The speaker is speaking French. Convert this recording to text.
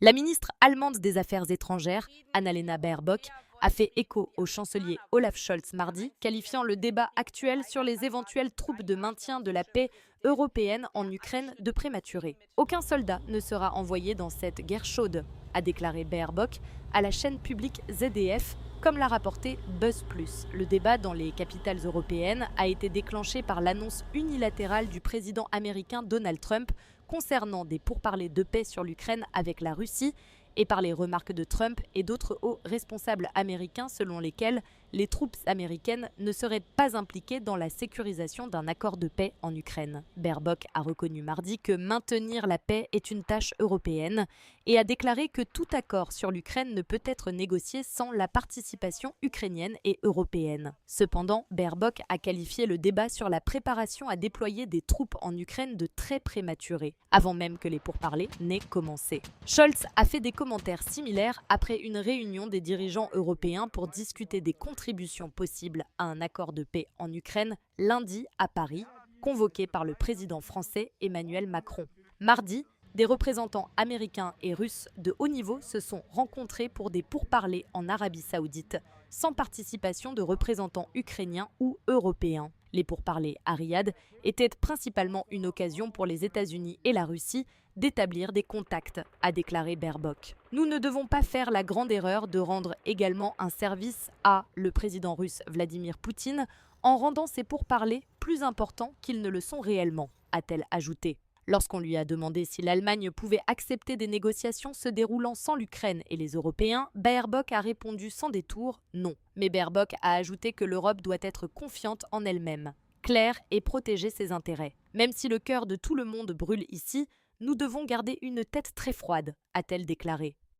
La ministre allemande des Affaires étrangères, Annalena Baerbock, a fait écho au chancelier Olaf Scholz mardi, qualifiant le débat actuel sur les éventuelles troupes de maintien de la paix européenne en Ukraine de prématuré. Aucun soldat ne sera envoyé dans cette guerre chaude, a déclaré Baerbock à la chaîne publique ZDF, comme l'a rapporté Buzz Plus. Le débat dans les capitales européennes a été déclenché par l'annonce unilatérale du président américain Donald Trump concernant des pourparlers de paix sur l'Ukraine avec la Russie et par les remarques de Trump et d'autres hauts responsables américains selon lesquels les troupes américaines ne seraient pas impliquées dans la sécurisation d'un accord de paix en Ukraine. Baerbock a reconnu mardi que maintenir la paix est une tâche européenne et a déclaré que tout accord sur l'Ukraine ne peut être négocié sans la participation ukrainienne et européenne. Cependant, Baerbock a qualifié le débat sur la préparation à déployer des troupes en Ukraine de très prématuré, avant même que les pourparlers n'aient commencé. Scholz a fait des commentaires similaires après une réunion des dirigeants européens pour discuter des contributions possibles à un accord de paix en Ukraine lundi à Paris, convoqué par le président français Emmanuel Macron. Mardi, des représentants américains et russes de haut niveau se sont rencontrés pour des pourparlers en Arabie Saoudite, sans participation de représentants ukrainiens ou européens. Les pourparlers à Riyad étaient principalement une occasion pour les États-Unis et la Russie d'établir des contacts, a déclaré Baerbock. Nous ne devons pas faire la grande erreur de rendre également un service à le président russe Vladimir Poutine en rendant ces pourparlers plus importants qu'ils ne le sont réellement, a-t-elle ajouté. Lorsqu'on lui a demandé si l'Allemagne pouvait accepter des négociations se déroulant sans l'Ukraine et les Européens, Baerbock a répondu sans détour non. Mais Baerbock a ajouté que l'Europe doit être confiante en elle-même, claire et protéger ses intérêts. Même si le cœur de tout le monde brûle ici, nous devons garder une tête très froide, a-t-elle déclaré.